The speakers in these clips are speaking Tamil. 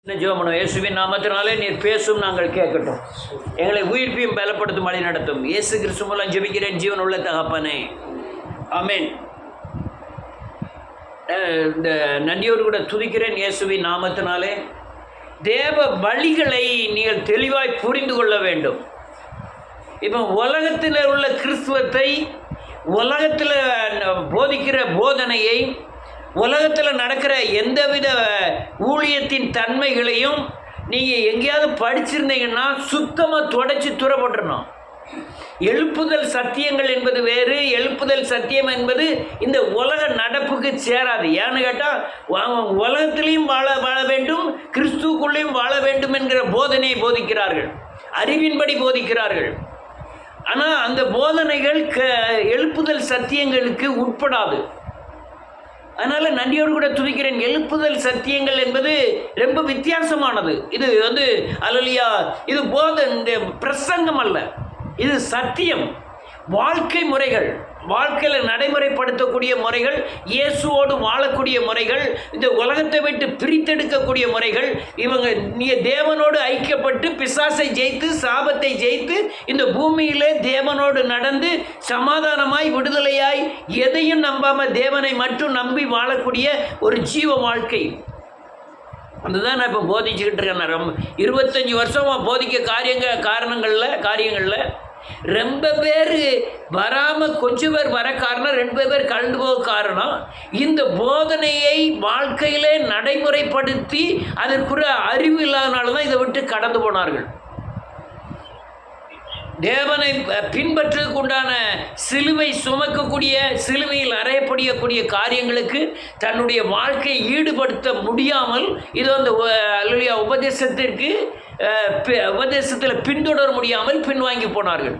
ஜெபம் இயேசுவின் நாமத்தினாலே நீர் பேசும் நாங்கள் கேட்கட்டும். எங்களை உயிர்ப்பையும் பலப்படுத்தும் வழி நடத்தும். இயேசு கிறிஸ்து மூலம் ஜெபிக்கிறேன் ஜீவன் உள்ள தகப்பனே, ஆமென். இந்த நன்றியோடு கூட துதிக்கிறேன் இயேசுவின் நாமத்தினாலே. தேவ வழிகளை நீங்கள் தெளிவாய் புரிந்து கொள்ள வேண்டும். இப்போ உலகத்தில் உள்ள கிறிஸ்துவத்தை, உலகத்தில் போதிக்கிற போதனையை, உலகத்தில் நடக்கிற எந்தவித ஊழியத்தின் தன்மைகளையும் நீங்கள் எங்கேயாவது படிச்சிருந்தீங்கன்னா சுத்தமாக தொடச்சி தூரப்பட்டுறணும். எழுப்புதல் சத்தியங்கள் என்பது வேறு, எழுப்புதல் சத்தியம் என்பது இந்த உலக நடப்புக்கு சேராது. ஏன்னு கேட்டால் உலகத்திலையும் வாழ வேண்டும், கிறிஸ்துவுக்குள்ளேயும் வாழ வேண்டும் என்கிற போதனையை போதிக்கிறார்கள், அறிவின்படி போதிக்கிறார்கள். ஆனால் அந்த போதனைகள் எழுப்புதல் சத்தியங்களுக்கு உட்படாது. அதனால் நன்றியோடு கூட துதிக்கிறேன். எழுப்புதல் சத்தியங்கள் என்பது ரொம்ப வித்தியாசமானது. இது அல்லேலூயா, இது இந்த பிரசங்கம் அல்ல, இது சத்தியம். வாழ்க்கை முறைகள், வாழ்க்கையில் நடைமுறைப்படுத்தக்கூடிய முறைகள், இயேசுவோடு வாழக்கூடிய முறைகள், இந்த உலகத்தை விட்டு பிரித்தெடுக்கக்கூடிய முறைகள். இவங்க தேவனோடு ஐக்கியப்பட்டு பிசாசை ஜெயித்து சாபத்தை ஜெயித்து இந்த பூமியிலே தேவனோடு நடந்து சமாதானமாய் விடுதலையாய் எதையும் நம்பாமல் தேவனை மட்டும் நம்பி வாழக்கூடிய ஒரு ஜீவ வாழ்க்கை. அதுதான் நான் இப்போ போதிச்சுக்கிட்டு இருக்கேன். நான் 25 வருஷமாக போதிக்க காரியங்களில் ரொம்ப பேர் வராமல் கொஞ்சம் பேர் வர காரணம், 2 பேர் கலந்து போக காரணம், இந்த போதனையை வாழ்க்கையிலே நடைமுறைப்படுத்தி அதற்குரிய அறிவு இல்லாதனால தான் இதை விட்டு கடந்து போனார்கள். தேவனை பின்பற்றுவதற்கு உண்டான சிலுவை சுமக்கக்கூடிய, சிலுவையில் அறையப்படக்கூடிய காரியங்களுக்கு தன்னுடைய வாழ்க்கையை ஈடுபடுத்த முடியாமல் இது அல்லேலூயா உபதேசத்தில் பின்தொடர முடியாமல் பின்வாங்கி போனார்கள்.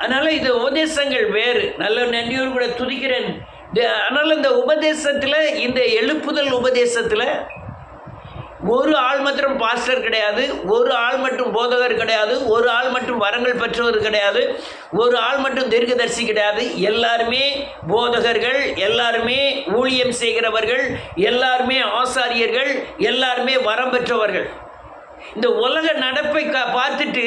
அதனால் இந்த உபதேசங்கள் வேறு. நல்ல நன்றியோடு கூட துதிக்கிறேன். அதனால் இந்த உபதேசத்தில், இந்த எழுப்புதல் உபதேசத்தில் ஒரு ஆள் மட்டும் பாஸ்டர் கிடையாது, ஒரு ஆள் மட்டும் போதகர் கிடையாது, ஒரு ஆள் மட்டும் வரங்கள் பெற்றவர் கிடையாது, ஒரு ஆள் மட்டும் தீர்க்கதரிசி கிடையாது. எல்லாருமே போதகர்கள், எல்லாருமே ஊழியம் செய்கிறவர்கள், எல்லாருமே ஆசாரியர்கள், எல்லாருமே வரம் பெற்றவர்கள். இந்த உலக நடப்பை பார்த்துட்டு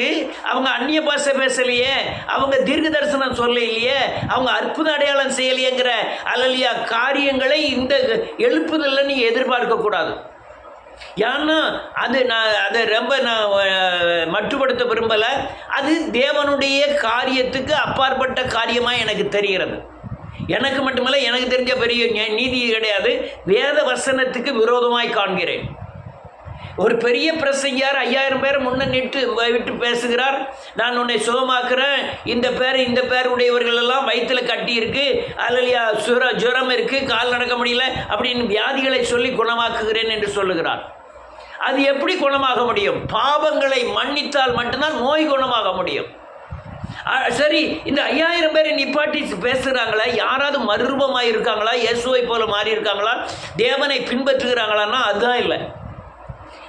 அவங்க அந்நிய பாஷை பேசலையே, அவங்க தீர்க்க தரிசனம் சொல்லலையே, அவங்க அற்புத அடையாளம் செய்யலையேங்கிற அல்லேலூயா காரியங்களை இந்த எழுப்புதலில் நீங்கள் எதிர்பார்க்கக்கூடாது. ஏன்னா அதை ரொம்ப மட்டுப்படுத்த விரும்பலை. அது தேவனுடைய காரியத்துக்கு அப்பாற்பட்ட காரியமாக எனக்கு தெரிகிறது. எனக்கு மட்டுமல்ல, எனக்கு தெரிஞ்ச பெரிய நீதி கிடையாது, வேத வசனத்துக்கு விரோதமாய் காண்கிறேன். ஒரு பெரிய பிரசங்கியார் 5000 பேர் முன்ன விட்டு பேசுகிறார். நான் உன்னை சுகமாக்குறேன், இந்த பேர் உடையவர்கள் எல்லாம் வயிற்றில் கட்டி இருக்கு, அல்லேலூயா ஜுரம் இருக்கு, கால் நடக்க முடியல அப்படின்னு வியாதிகளை சொல்லி குணமாக்குகிறேன் என்று சொல்லுகிறார். அது எப்படி குணமாக முடியும்? பாவங்களை மன்னித்தால் மட்டும்தான் நோய் குணமாக முடியும். சரி, இந்த 5000 பேரை நிப்பாட்டி பேசுகிறாங்களா? யாராவது மறுரூபமாக இருக்காங்களா? இயேசுவை போல மாறி இருக்காங்களா? தேவனை பின்பற்றுகிறாங்களான்னா அதுதான் இல்லை.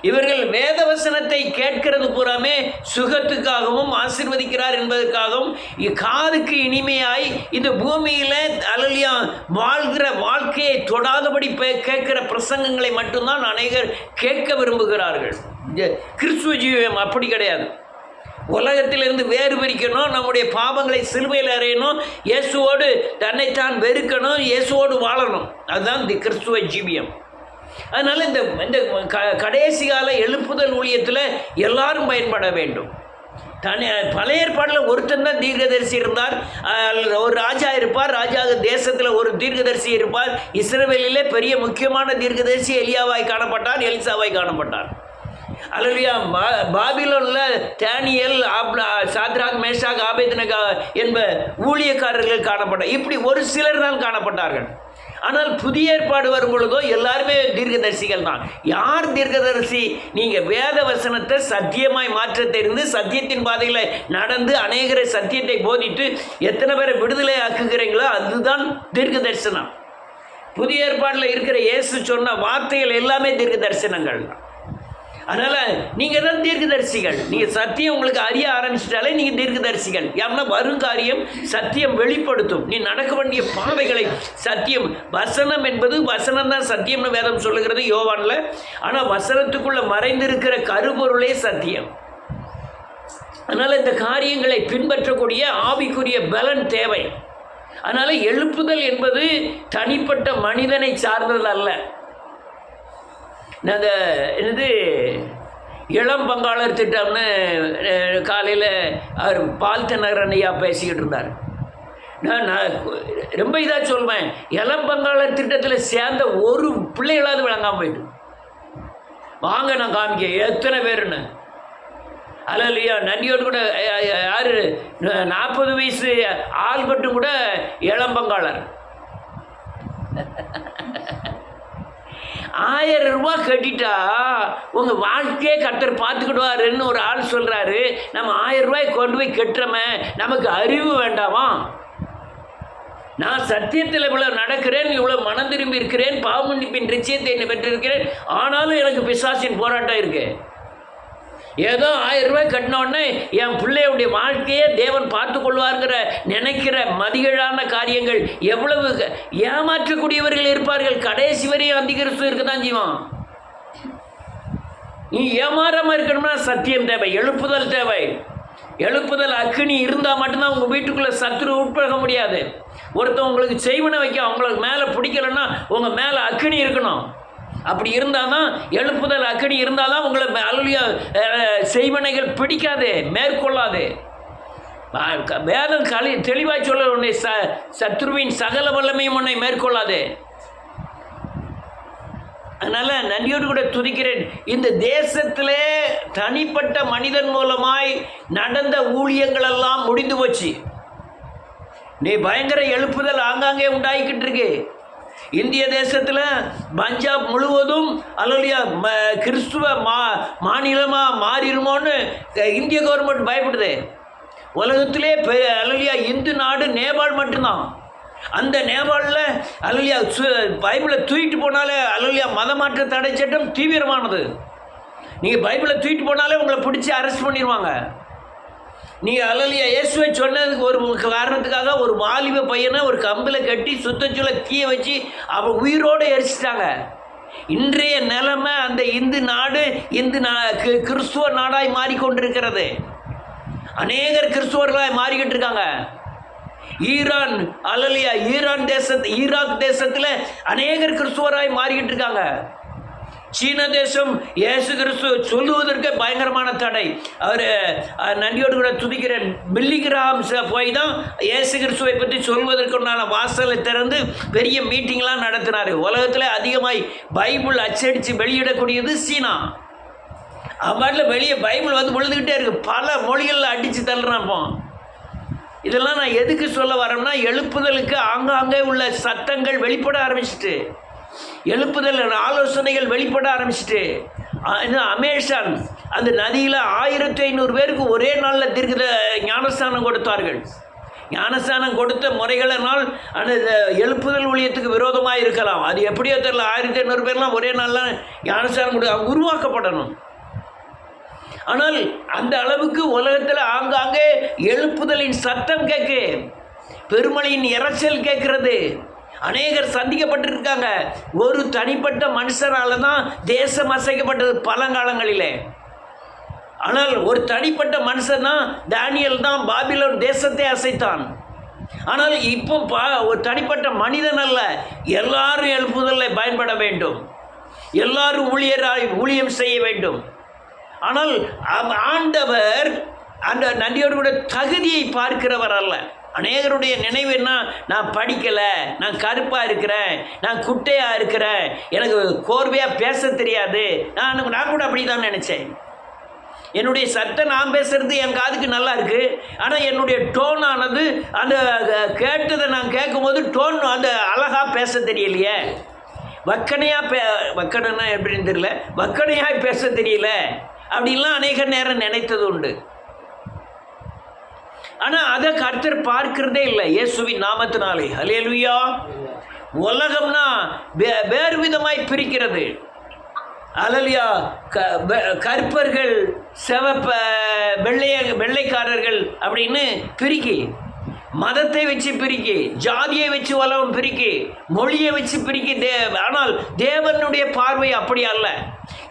இவர்கள் வேதவசனத்தை கேட்கிறது பூராமே சுகத்துக்காகவும் ஆசீர்வதிக்கிறார் என்பதற்காகவும் காதுக்கு இனிமையாய் இந்த பூமியில் அல்லேலூயா வாழ்கிற வாழ்க்கையை தொடாதபடி கேட்கிற பிரசங்கங்களை மட்டும்தான் அநேகர் கேட்க விரும்புகிறார்கள். கிறிஸ்துவ ஜீவியம் அப்படி கிடையாது. உலகத்திலிருந்து வேறு பிரிக்கணும், நம்முடைய பாவங்களை சிலுவையில் அறையணும், இயேசுவோடு தன்னைத்தான் வெறுக்கணும், இயேசுவோடு வாழணும். அதுதான் தி கிறிஸ்துவ ஜீவியம். அதனால் இந்த கடைசி கால எழுப்புதல் ஊழியத்தில் எல்லாரும் பயன்பட வேண்டும். பழைய ஏற்பாட்டில் ஒருத்தன் தான் தீர்க்கதரிசி இருந்தார், ஒரு ராஜா இருப்பார், ராஜா தேசத்தில் ஒரு தீர்க்கதரிசி இருப்பார். இஸ்ரவேலிலே பெரிய முக்கியமான தீர்க்கதரிசி எலியாவாய் காணப்பட்டார், எலிசாவாய் காணப்பட்டார். அல்லேலூயா, பாபிலோனில் தானியேல், சாத்ராக், மேஷாக், ஆபேத்நேகோ என்ப ஊழியக்காரர்கள் காணப்பட்டார். இப்படி ஒரு சிலர் தான் காணப்பட்டார்கள். ஆனால் புதிய ஏற்பாடு வரும் பொழுதோ எல்லாருமே தீர்க்கதரிசிகள் தான். யார் தீர்க்கதரிசி? நீங்கள் வேத வசனத்தை சத்தியமாய் மாற்ற தெரிந்து சத்தியத்தின் பாதையில் நடந்து அநேகரை சத்தியத்தை போதித்து எத்தனை பேரை விடுதலை ஆக்குகிறீங்களோ அதுதான் தீர்க்க தரிசனம். புதிய ஏற்பாட்டில் இருக்கிற இயேசு சொன்ன வார்த்தைகள் எல்லாமே தீர்க்க தரிசனங்கள் தான். அதனால் நீங்கள் தான் தீர்க்கதரிசிகள். நீங்கள் சத்தியம் உங்களுக்கு அறிய ஆரம்பிச்சிட்டாலே நீங்கள் தீர்க்கதரிசிகள். ஏன்னா வருங்காரியம் சத்தியம் வெளிப்படுத்தும். நீ நடக்க வேண்டிய பாதைகளை சத்தியம். வசனம் என்பது வசனம் தான் சத்தியம்னு வேதம் சொல்லுகிறது யோவானில். ஆனால் வசனத்துக்குள்ளே மறைந்திருக்கிற கருப்பொருளே சத்தியம். அதனால் இந்த காரியங்களை பின்பற்றக்கூடிய ஆவிக்குரிய பலன் தேவை. அதனால் எழுப்புதல் என்பது தனிப்பட்ட மனிதனை சார்ந்தது அல்ல. நாங்கள் என்னது இளம் பங்காளர் திட்டம்னு காலையில் அவர் பால்தநகரன் ஐயா பேசிக்கிட்டு இருந்தார். நான் ரொம்ப இதாக சொல்வேன், இளம் பங்காளர் திட்டத்தில் சேர்ந்த ஒரு பிள்ளைகளாவது விளங்காமல் போயிட்டு வாங்க நான் காமிக்க எத்தனை பேருன்னு. அல்லையா நன்றியோடு கூட யார் 40 வயசு ஆல்பர்ட்டும் கூட இளம்பங்காளர். 1000 ரூபாய் கட்டிட்டா உங்கள் வாழ்க்கையே கர்த்தர் பார்த்துக்கிடுவாருன்னு ஒரு ஆள் சொல்கிறாரு. நம்ம 1000 ரூபாய் கொண்டு போய் கட்டுறோமே, நமக்கு அறிவு வேண்டாமா? நான் சத்தியத்தில் இவ்வளோ நடக்கிறேன், இவ்வளோ மனம் திரும்பி இருக்கிறேன், பாவமன்னிப்பின் நிச்சயத்தை என்ன பெற்றிருக்கிறேன், ஆனாலும் எனக்கு பிசாசின் போராட்டம் இருக்குது. ஏதோ 1000 ரூபாய் கட்டினோடனே என் பிள்ளையுடைய வாழ்க்கையே தேவன் பார்த்து கொள்வார்கிற நினைக்கிற மதிகழான காரியங்கள் எவ்வளவு ஏமாற்றக்கூடியவர்கள் இருப்பார்கள். கடைசி வரையும் அந்திகிறிஸ்து இருக்க தான் செய்வான். நீ ஏமாறாமல் இருக்கணும்னா சத்தியம் தேவை, எழுப்புதல் தேவை. எழுப்புதல் அக்கினி இருந்தால் மட்டும்தான் உங்கள் வீட்டுக்குள்ளே சத்துரு உட்பழக முடியாது. ஒருத்தன் உங்களுக்கு செய்வனை வைக்க உங்களுக்கு மேலே பிடிக்கலன்னா உங்கள் மேலே அக்கினி இருக்கணும். அப்படி இருந்தால் தான் எழுப்புதல் அக்கினி இருந்தால் தான் உங்களை அலுவலிய செய்வனைகள் பிடிக்காது, மேற்கொள்ளாது. வேதம் தெளிவாக சொல்ல உன்னை சத்ருவின் சகல வல்லமையும் உன்னை மேற்கொள்ளாது. அதனால் நன்றியோடு கூட துதிக்கிறேன். இந்த தேசத்திலே தனிப்பட்ட மனிதன் மூலமாய் நடந்த ஊழியங்களெல்லாம் முடிந்து போச்சு. நீ பயங்கர எழுப்புதல் ஆங்காங்கே உண்டாகிக்கிட்டு இருக்கு. இந்திய தேசத்தில் பஞ்சாப் முழுவதும் அல்லையா கிறிஸ்துவ மாநிலமாக மாறிடுமோன்னு இந்திய கவர்மெண்ட் பயப்படுது. உலகத்திலே அல்லையா இந்து நாடு நேபாள் மட்டும்தான். அந்த நேபாளில் அல்லையா பைபிளை தூக்கிட்டு போனாலே அல்லையா மதமாற்ற தடை சட்டம் தீவிரமானது. நீங்கள் பைபிளை தூக்கிட்டு போனாலே உங்களை பிடிச்சி அரெஸ்ட் பண்ணிடுவாங்க. நீங்கள் அல்லையா இயேசுவை சொன்னதுக்கு ஒரு காரணத்துக்காக ஒரு வாலிப பையனை ஒரு கம்பில் கட்டி சுத்தச்சூளை தீய வச்சு அவன் உயிரோடு எரிச்சிட்டாங்க. இன்றைய நிலைமை அந்த இந்து நாடு கிறிஸ்துவ நாடாய் மாறிக்கொண்டிருக்கிறது. அநேகர் கிறிஸ்துவர்களாய் மாறிக்கிட்டு இருக்காங்க. ஈரான் அல்லையா ஈராக் தேசத்தில் அநேகர் கிறிஸ்துவராய் மாறிக்கிட்டு இருக்காங்க. சீன தேசம் இயேசு கிறிஸ்து சொல்லுவதற்கு பயங்கரமான தடை. அவர் நன்றியோடு கூட துதிக்கிறேன். பில்லிகிராம் போய் தான் இயேசு கிறிஸ்துவை பற்றி சொல்வதற்குண்டான வாசலை திறந்து பெரிய மீட்டிங்லாம் நடத்தினார். உலகத்தில் அதிகமாய் பைபிள் அச்சடித்து வெளியிடக்கூடியது சீனா. அவ்வாட்டில் வெளியே பைபிள் வந்து விழுந்துக்கிட்டே இருக்குது. பல மொழிகளில் அடித்து தள்ளுறாப்போ. இதெல்லாம் நான் எதுக்கு சொல்ல வரேன்னா, எழுப்புதலுக்கு ஆங்காங்கே உள்ள சத்தங்கள் வெளிப்பட ஆரம்பிச்சிட்டு, எழுப்புதல் ஆலோசனைகள் வெளிப்பட ஆரம்பிச்சிட்டு. அமேசான் அந்த நதியில் 1500 பேருக்கு ஒரே நாளில் ஞானஸ்தானம் கொடுத்தார்கள். ஞானஸ்தானம் கொடுத்த முறைகளினால் அந்த எழுப்புதல் ஊழியத்துக்கு விரோதமாக இருக்கலாம். அது எப்படியோ தெரியல. 1500 பேர்லாம் ஒரே நாளில் ஞானஸ்தானம் உருவாக்கப்படணும். ஆனால் அந்த அளவுக்கு உலகத்தில் ஆங்காங்கே எழுப்புதலின் சத்தம் கேட்கு, பெருமழையின் இறைச்சல் கேட்கிறது. அநேகர் சந்திக்கப்பட்டிருக்காங்க. ஒரு தனிப்பட்ட மனுஷனால தான் தேசம் அசைக்கப்பட்டது பழங்காலங்களிலே. ஆனால் ஒரு தனிப்பட்ட மனுஷன் தான், தானியேல் தான் பாபிலோன் தேசத்தை அசைத்தான். ஆனால் இப்போ ஒரு தனிப்பட்ட மனிதன் அல்ல, எல்லாரும் எழுப்புதலில் பயன்பட வேண்டும், எல்லாரும் ஊழியம் செய்ய வேண்டும். ஆனால் ஆண்டவர் அந்த நன்றியோடு கூட தகுதியை பார்க்கிறவர் அல்ல. அநேகருடைய நினைவு என்ன, நான் படிக்கலை, நான் கருப்பாக இருக்கிறேன், நான் குட்டையாக இருக்கிறேன், எனக்கு கோர்வையாக பேச தெரியாது. நான் கூட அப்படி தான் நினச்சேன். என்னுடைய சத்தம் நான் பேசுகிறது என் காதுக்கு நல்லா இருக்குது. ஆனால் என்னுடைய டோன் ஆனது அந்த கேட்டதை நான் கேட்கும்போது டோன் அந்த அழகாக பேச தெரியலையே. வக்கனைன்னா எப்படின்னு தெரியல, வக்கனையாக பேச தெரியல அப்படின்லாம் அநேக நேரம் நினைத்தது உண்டு. ஆனால் அதை கர்த்தர் பார்க்கிறதே இல்லை இயேசுவின் நாமத்தினாலே. அல்லேலூயா. உலகம்னா வேறு விதமாய் பிரிக்கிறது. அலலியா கற்பர்கள் வெள்ளைக்காரர்கள் அப்படின்னு பிரிக்கி, மதத்தை வச்சு பிரிக்கி, ஜாதியை வச்சு உலகம் பிரிக்கி, மொழியை வச்சு பிரிக்கி. ஆனால் தேவனுடைய பார்வை அப்படி அல்ல.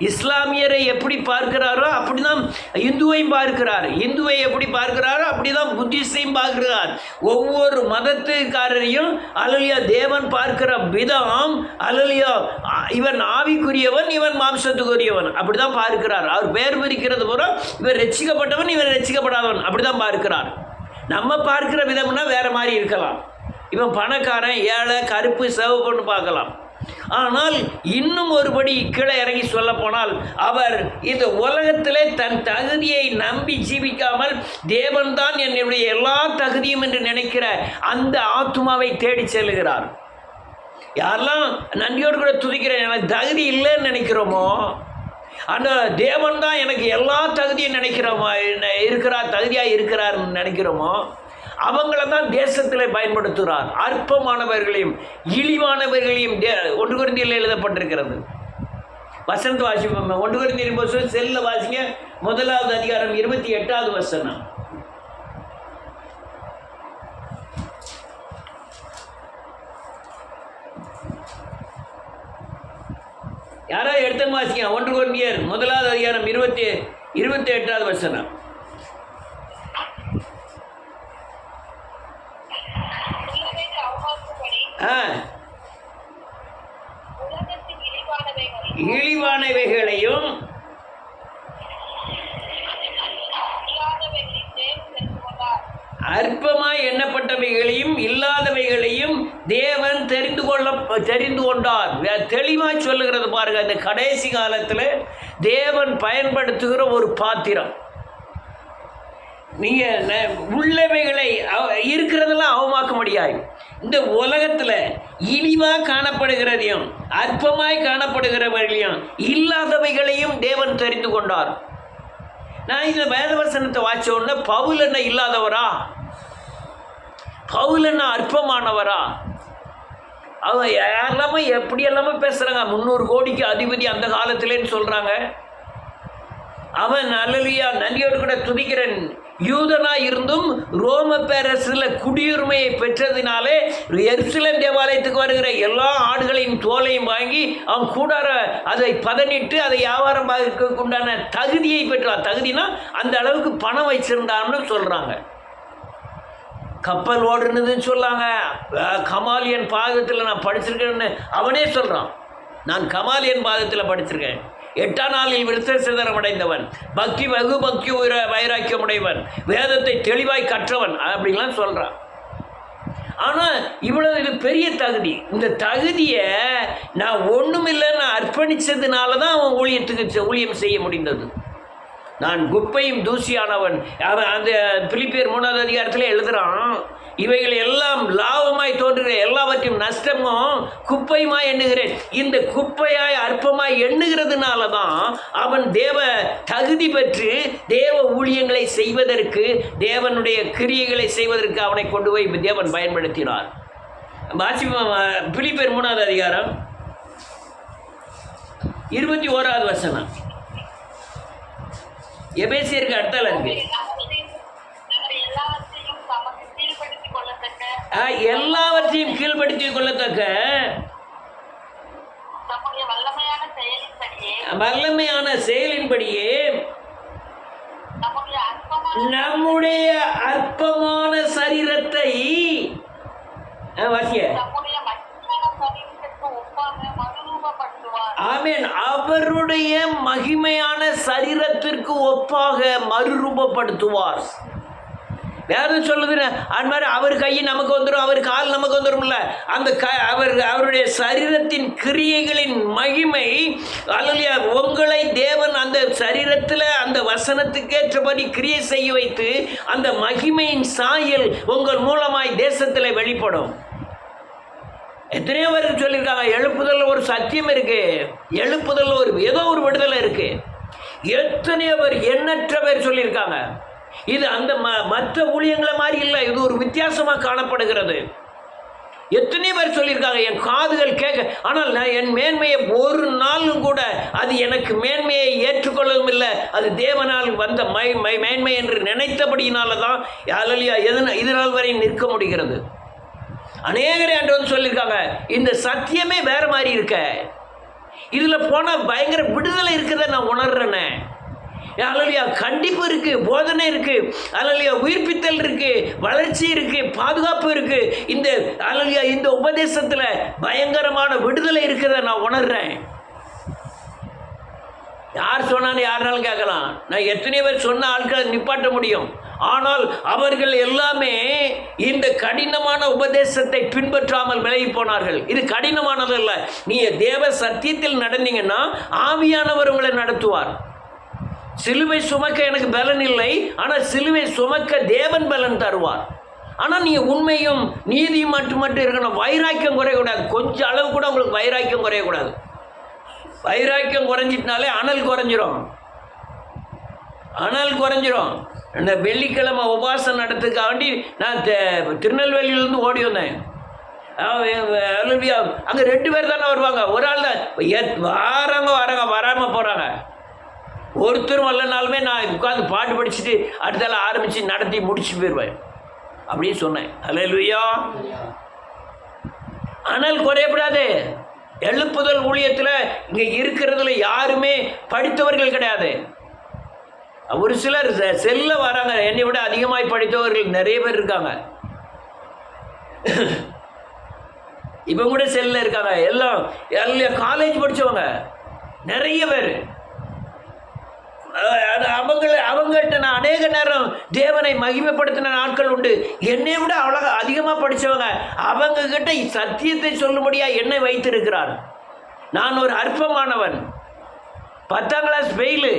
இஸ்லாமியரை எப்படி பார்க்கிறாரோ அப்படிதான் இந்துவையும் பார்க்கிறார், இந்துவை எப்படி பார்க்கிறாரோ அப்படிதான் புத்திஸ்டையும் பார்க்கிறார். ஒவ்வொரு மதத்துக்காரரையும் அலலியா தேவன் பார்க்கிற விதம், அலலியா இவன் ஆவிக்குரியவன், இவன் மாம்சத்துக்குரியவன் அப்படிதான் பார்க்கிறார். அவர் பேர் பிரிக்கிறது போல இவன் ரட்சிக்கப்பட்டவன், இவன் ரட்சிக்கப்படாதவன் அப்படிதான் பார்க்கிறார். நம்ம பார்க்கிற விதம்னா வேற மாதிரி இருக்கலாம். இவன் பணக்காரன், ஏழை, கருப்பு, சிவப்புன்னு பார்க்கலாம். ஆனால் இன்னும் ஒருபடி கீழே இறங்கி சொல்ல போனால், அவர் இந்த உலகத்திலே தன் தகுதியை நம்பி ஜீவிக்காமல் தேவன்தான் என்னுடைய எல்லா தகுதியும் என்று நினைக்கிற அந்த ஆத்மாவை தேடி செல்லுகிறார். யாரெல்லாம் நன்றியோடு கூட துதிக்கிறேன், எனக்கு தகுதி இல்லைன்னு நினைக்கிறோமோ, அந்த தேவன் தான் எனக்கு எல்லா தகுதியும் நினைக்கிறோமோ, தகுதியாக இருக்கிறார்னு நினைக்கிறோமோ, அவங்கள தான் தேசத்தில் பயன்படுத்துகிறார். அற்பமானவர்களையும் இழிவானவர்களையும் 1 கொரிந்தியரில் எழுதப்பட்டிருக்கிறது. வசனத்தை வாசிப்போம். 1 கொரிந்தியர் செல்ல வாசிங்க, 1வது அதிகாரம் 28வது வசனம். யாராவது எடுத்து வாசிங்க. 1 கொரிந்தியர் 1வது அதிகாரம் 28வது வசனம். இழிவானவைகளையும் அற்பமாய் எண்ணப்பட்டவைகளையும் இல்லாதவைகளையும் தேவன் தெரிந்து கொண்டார். தெளிவாய் சொல்லுகிறது பாருங்க. இந்த கடைசி காலத்தில் தேவன் பயன்படுத்துகிற ஒரு பாத்திரம். நீங்கள் உள்ளவைகளை இருக்கிறதெல்லாம் அவமாக்க முடியாது. இந்த உலகத்தில் இழிவாக காணப்படுகிறதையும் அற்பமாய் காணப்படுகிறவர்களையும் இல்லாதவைகளையும் தேவன் தெரிந்து கொண்டார். நான் இந்த வேதவசனத்தை வாய்ச்ச உடனே பவுல் என்ன இல்லாதவரா, பவுல் என்ன அற்பமானவரா, அவங்க யாரெல்லாமோ எப்படி எல்லாமே பேசுகிறாங்க. 300 கோடிக்கு அதிபதி அந்த காலத்திலேன்னு சொல்கிறாங்க. அவன் அல்லேலூயா நன்றியோடு கூட துதிக்கிறேன். யூதனாக இருந்தும் ரோம பேரரசில் குடியுரிமையை பெற்றதினாலே எருசலேம் தேவாலயத்துக்கு வருகிற எல்லா ஆடுகளையும் தோலையும் வாங்கி அவன் கூடார அதை பதனிட்டு அதை வியாபாரமாக உண்டான தகுதியை பெற்றான். தகுதினா அந்த அளவுக்கு பணம் வச்சிருந்தான்னு சொல்கிறாங்க. கப்பல் ஓடுனதுன்னு சொல்லாங்க. கமாலியன் பாதத்தில் நான் படிச்சிருக்கேன்னு அவனே சொல்கிறான். நான் கமாலியன் பாதத்தில் படிச்சிருக்கேன். 8ஆம் நாளில் விருத்த சேதனம் அடைந்தவன், பக்தி வைராக்கியம் உடையவன், வேதத்தை தெளிவாய் கற்றவன் அப்படின்லாம் சொல்கிறான். ஆனால் இவ்வளவு இது பெரிய தகுதி. இந்த தகுதியை நான் ஒன்றுமில்லைன்னு அர்ப்பணித்ததுனால தான் அவன் ஊழியம் செய்ய முடிந்தது. நான் குப்பையும் தூசியானவன். அவன் அந்த பிலிப்பியர் 3வது அதிகாரத்தில் எழுதுகிறான். இவைகள் எல்லாம் லாபமாய் தோன்றுகிற எல்லாவற்றையும் நஷ்டமும் குப்பையுமாய் எண்ணுகிறேன். இந்த குப்பையாய் அற்பமாய் எண்ணுகிறதுனால தான் அவன் தேவ தகுதி பெற்று தேவ ஊழியங்களை செய்வதற்கு, தேவனுடைய கிரியைகளை செய்வதற்கு அவனை கொண்டு போய் தேவன் பயன்படுத்தினார். பிலிப்பியர் 3வது அதிகாரம் 21வது வசனம். எபேசியருக்கு அடுத்தால இருக்கு. எல்லாவற்றையும் கீழ்படுத்திக் கொள்ளத்தக்க வல்லமையான செயலின்படியே நம்முடைய அற்பமான சரீரத்தை ஆமென் அவருடைய மகிமையான சரீரத்திற்கு ஒப்பாக மறுரூபப்படுத்துவார். வேதம் சொல்லுது அது மாதிரி அவர் கை நமக்கு வந்துடும், அவர் கால் நமக்கு வந்துடும்ல. அந்த அவருடைய சரீரத்தின் கிரியைகளின் மகிமை அல்லையா, உங்களை தேவன் அந்த சரீரத்தில் அந்த வசனத்துக்கேற்றபடி கிரியை செய்ய வைத்து அந்த மகிமையின் சாயல் உங்கள் மூலமாய் தேசத்தில் வெளிப்படும். எத்தனையோ பேருக்கு சொல்லியிருக்காங்க, எழுப்புதலில் ஒரு சத்தியம் இருக்கு, எழுப்புதலில் ஒரு ஏதோ ஒரு விடுதலை இருக்கு. எத்தனையோ பேர், எண்ணற்ற பேர் சொல்லியிருக்காங்க. இது அந்த மற்ற ஊழியங்களை மாதிரி இல்லை, இது ஒரு வித்தியாசமாக காணப்படுகிறது. எத்தனை பேர் சொல்லியிருக்காங்க, என் காதுகள் கேட்க, ஆனால் நான் என் மேன்மையை ஒரு நாளும் கூட அது எனக்கு மேன்மையை ஏற்றுக்கொள்ளவும் இல்லை. அது தேவனால் வந்த மேன்மை என்று நினைத்தபடியினால தான் இதனால் வரை நிற்க முடிகிறது. அநேகரே அன்று வந்து சொல்லியிருக்காங்க, இந்த சத்தியமே வேற மாதிரி இருக்க, இதில் போனால் பயங்கர விடுதலை இருக்கிறத நான் உணர்றேனே. அல்லையா, கண்டிப்பு இருக்கு, போதனை இருக்கு, அல்லையா, உயிர்ப்பித்தல் இருக்கு, வளர்ச்சி இருக்கு, பாதுகாப்பு இருக்கு. இந்த அல்லையா, இந்த உபதேசத்தில் பயங்கரமான விடுதலை இருக்கிறத நான் உணர்றேன். யார் சொன்னான்னு யாருனாலும் கேட்கலாம். நான் எத்தனை பேர் சொன்ன ஆட்களை நிப்பாட்ட முடியும். ஆனால் அவர்கள் எல்லாமே இந்த கடினமான உபதேசத்தை பின்பற்றாமல் விலகி போனார்கள். இது கடினமானது இல்லை. நீ தேவ சத்தியத்தில் நடந்தீங்கன்னா ஆவியானவர் உங்களை நடத்துவார். சிலுவை சுமக்க எனக்கு பலன் இல்லை, ஆனால் சிலுவை சுமக்க தேவன் பலன் தருவார். ஆனால் நீங்கள் உண்மையும் நீதியும் மட்டும் இருக்கணும். வைராக்கியம் குறையக்கூடாது. கொஞ்சம் அளவு கூட உங்களுக்கு வைராக்கியம் குறையக்கூடாது. வைராக்கியம் குறைஞ்சிட்டனாலே அனல் குறைஞ்சிரும். இந்த வெள்ளிக்கிழமை உபவாசம் நடத்துக்காண்டி நான் திருநெல்வேலியிலேருந்து ஓடி வந்தேன். அங்கே 2 பேர் தானே வருவாங்க. ஒரு ஆள் தான் வராமல் போகிறாங்க. ஒருத்தரும் வரலனாலுமே நான் உட்காந்து பாட்டு படிச்சுட்டு அடுத்தால ஆரம்பித்து நடத்தி முடிச்சு போயிடுவேன் அப்படின்னு சொன்னேன். அல்லேலூயா. அனல் குறையப்படாது. எழுப்புதல் ஊழியத்தில் இங்கே இருக்கிறதுல யாருமே படித்தவர்கள் கிடையாது. ஒரு சிலர் செல்ல வராங்க. என்னை விட அதிகமாய் படித்தவர்கள் நிறைய பேர் இருக்காங்க. இப்போ கூட செல்ல இருக்காங்க. எல்லாம் காலேஜ் படித்தவங்க நிறைய பேர். அவங்கள்ட்ட நான் அநேக நேரம் தேவனை மகிமைப்படுத்தின நாட்கள் உண்டு. என்னை விட அவ்வளோ அதிகமாக படித்தவங்க. அவங்க கிட்ட சத்தியத்தை சொல்லும்படியா என்னை வைத்திருக்கிறார். நான் ஒரு அற்பமானவன், 10ஆம் கிளாஸ் ஃபெயிலு,